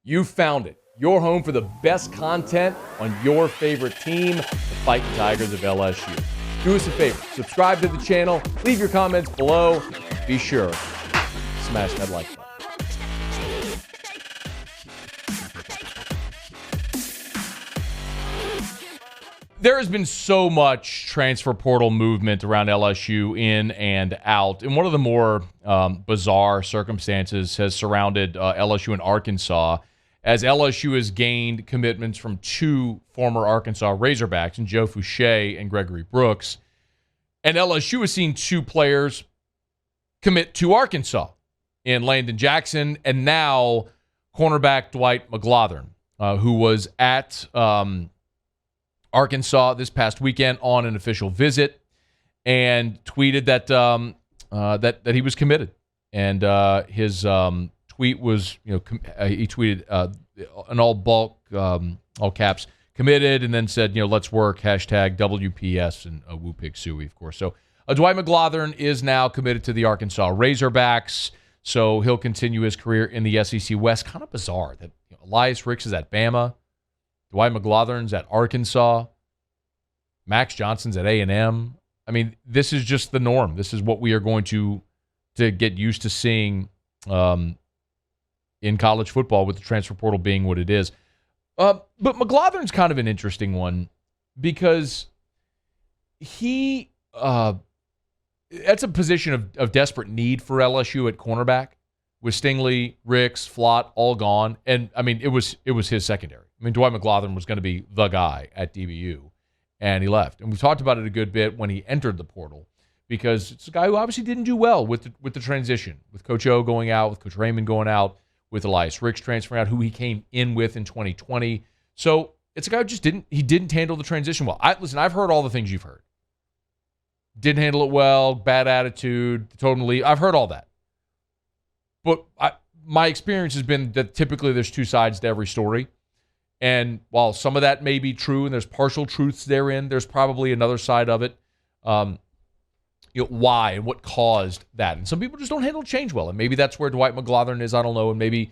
You found it. Your home for the best content on your favorite team, the Fighting Tigers of LSU. Do us a favor. Subscribe to the channel. Leave your comments below. Be sure to smash that like button. There has been so much transfer portal movement around LSU in and out. And one of the more bizarre circumstances has surrounded LSU and Arkansas, as LSU has gained commitments from two former Arkansas Razorbacks, and Joe Foucha and Gregory Brooks. And LSU has seen two players commit to Arkansas in Landon Jackson and now cornerback Dwight McGlothern, who was at Arkansas this past weekend on an official visit and tweeted that that he was committed. And his tweet was, he tweeted an all caps committed, and then said, let's work, hashtag WPS, and Woo Pig Suey, of course. So Dwight McGlothern is now committed to the Arkansas Razorbacks, so he'll continue his career in the SEC West. Kind of bizarre that Elias Ricks is at Bama, Dwight McGlothern's at Arkansas, Max Johnson's at A&M. I mean, this is just the norm. This is what we are going to get used to seeing in college football, with the transfer portal being what it is. But McGlothern's kind of an interesting one because he that's a position of desperate need for LSU at cornerback, with Stingley, Ricks, Flott all gone. And, I mean, it was his secondary. I mean, Dwight McGlothern was going to be the guy at DBU, and he left. And we talked about it a good bit when he entered the portal, because it's a guy who obviously didn't do well with the transition, with Coach O going out, with Coach Raymond going out, with Elias Ricks transferring out, who he came in with in 2020. So it's a guy who just didn't handle the transition well. I've heard all the things you've heard. Didn't handle it well, bad attitude, totally. I've heard all that. But my experience has been that typically there's two sides to every story. And while some of that may be true and there's partial truths therein, there's probably another side of it. Why and what caused that. And some people just don't handle change well. And maybe that's where Dwight McGlothern is. I don't know. And maybe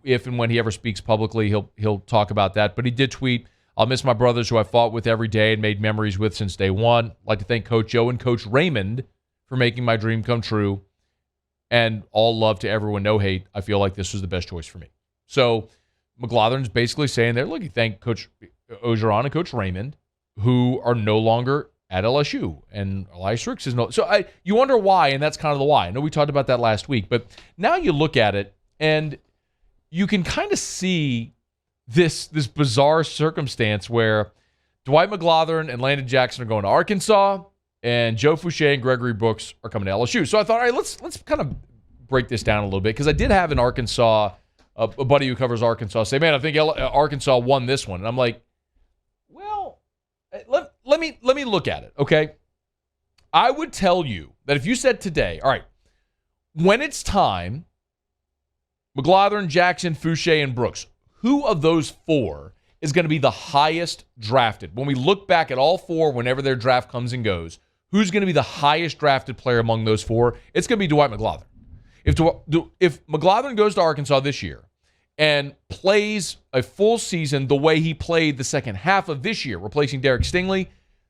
if and when he ever speaks publicly, he'll talk about that. But he did tweet, "I'll miss my brothers who I fought with every day and made memories with since day one. I'd like to thank Coach O and Coach Raymond for making my dream come true. And all love to everyone, no hate. I feel like this was the best choice for me." So McGlothern's basically saying there, look, you thank Coach Ogeron and Coach Raymond, who are no longer at LSU, and Elias Ricks is no. So you wonder why, and that's kind of the why. I know we talked about that last week, but now you look at it, and you can kind of see this bizarre circumstance where Dwight McGlothern and Landon Jackson are going to Arkansas, and Joe Foucha and Gregory Brooks are coming to LSU. So I thought, all right, let's kind of break this down a little bit, because I did have an Arkansas, a buddy who covers Arkansas, say, man, I think Arkansas won this one. And I'm like, well, let me look at it, okay? I would tell you that if you said today, all right, when it's time, McGlothern, Jackson, Foucha, and Brooks, who of those four is going to be the highest drafted? When we look back at all four, whenever their draft comes and goes, who's going to be the highest drafted player among those four? It's going to be Dwight McGlothern. If McGlothern goes to Arkansas this year and plays a full season the way he played the second half of this year, replacing Derek Stingley,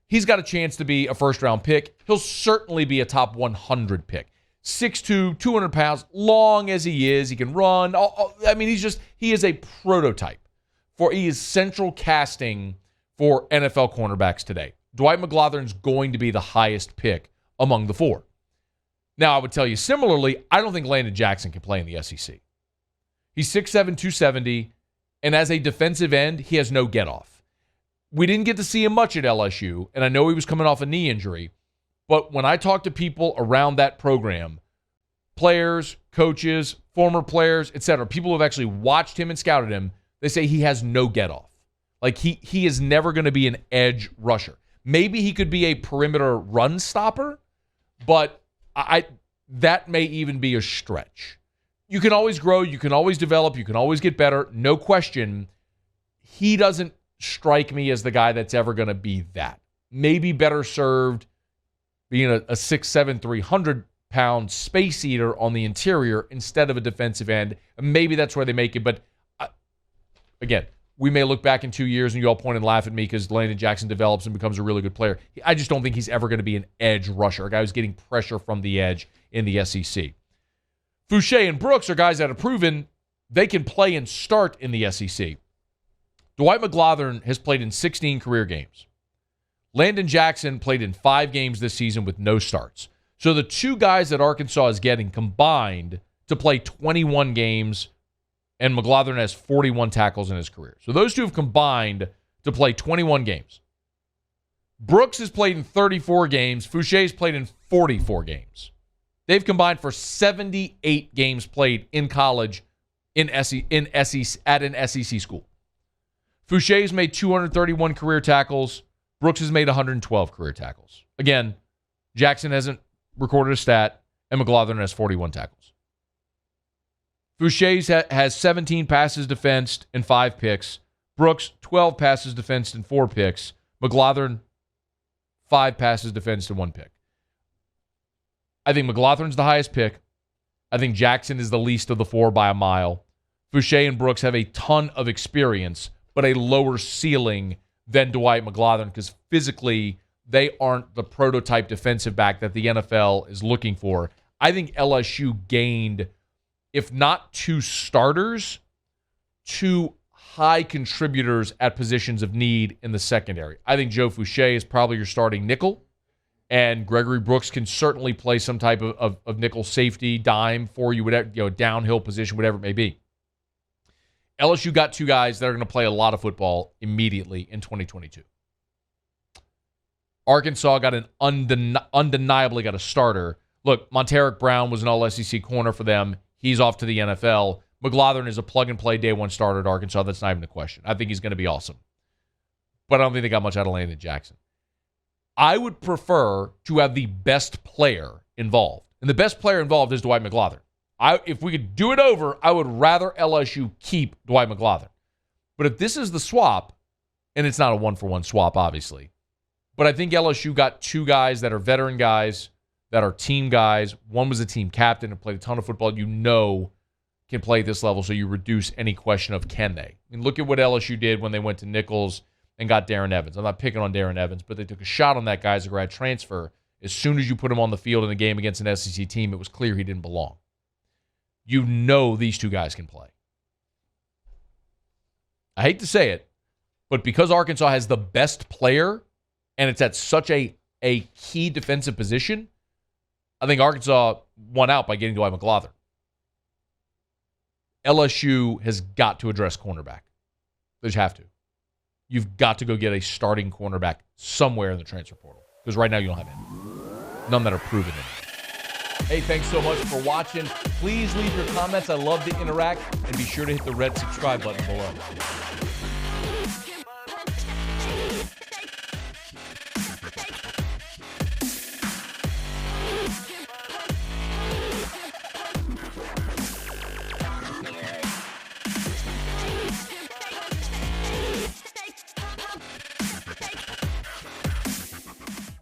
he's got a chance to be a first-round pick. He'll certainly be a top 100 pick. 6'2", 200 pounds, long as he is. He can run. I mean, he is a prototype. He is central casting for NFL cornerbacks today. Dwight McGlothern's going to be the highest pick among the four. Now, I would tell you similarly, I don't think Landon Jackson can play in the SEC. He's 6'7", 270, and as a defensive end, he has no get-off. We didn't get to see him much at LSU, and I know he was coming off a knee injury, but when I talk to people around that program, players, coaches, former players, etc., people who have actually watched him and scouted him, they say he has no get-off. Like, he is never going to be an edge rusher. Maybe he could be a perimeter run stopper, but that may even be a stretch. You can always grow, you can always develop, you can always get better, no question. He doesn't strike me as the guy that's ever going to be that. Maybe better served being a 6'7", 300-pound space eater on the interior instead of a defensive end. Maybe that's where they make it, but Again, we may look back in 2 years and you all point and laugh at me because Landon Jackson develops and becomes a really good player. I just don't think he's ever going to be an edge rusher, a guy who's getting pressure from the edge in the SEC. Foucha and Brooks are guys that have proven they can play and start in the SEC. Dwight McGlothern has played in 16 career games. Landon Jackson played in 5 games this season with no starts. So the two guys that Arkansas is getting combined to play 21 games, and McGlothern has 41 tackles in his career. So those two have combined to play 21 games. Brooks has played in 34 games. Foucha has played in 44 games. They've combined for 78 games played in college at an SEC school. Foucha has made 231 career tackles. Brooks has made 112 career tackles. Again, Jackson hasn't recorded a stat, and McGlothern has 41 tackles. Foucha has 17 passes defensed and 5 picks. Brooks, 12 passes defensed and 4 picks. McGlothern, 5 passes defensed and 1 pick. I think McGlothern's the highest pick. I think Jackson is the least of the 4 by a mile. Foucha and Brooks have a ton of experience, but a lower ceiling than Dwight McGlothern because physically they aren't the prototype defensive back that the NFL is looking for. I think LSU gained, if not 2 starters, 2 high contributors at positions of need in the secondary. I think Joe Foucha is probably your starting nickel, and Gregory Brooks can certainly play some type of nickel safety, dime for you, whatever, downhill position, whatever it may be. LSU got 2 guys that are going to play a lot of football immediately in 2022. Arkansas got undeniably got a starter. Look, Monteric Brown was an all-SEC corner for them. He's off to the NFL. McGlothern is a plug-and-play day-one starter at Arkansas. That's not even a question. I think he's going to be awesome. But I don't think they got much out of Landon Jackson. I would prefer to have the best player involved. And the best player involved is Dwight McGlothern. If we could do it over, I would rather LSU keep Dwight McGlothern. But if this is the swap, and it's not a one-for-one swap, obviously, but I think LSU got 2 guys that are veteran guys, that are team guys. One was a team captain and played a ton of football, can play at this level, so you reduce any question of can they. I mean, look at what LSU did when they went to Nichols and got Darren Evans. I'm not picking on Darren Evans, but they took a shot on that guy as a grad transfer. As soon as you put him on the field in a game against an SEC team, it was clear he didn't belong. These 2 guys can play. I hate to say it, but because Arkansas has the best player and it's at such a key defensive position, I think Arkansas won out by getting Dwight McGlothern. LSU has got to address cornerback. They just have to. You've got to go get a starting cornerback somewhere in the transfer portal because right now you don't have any. None that are proven in. Hey, thanks so much for watching. Please leave your comments. I love to interact. And be sure to hit the red subscribe button below.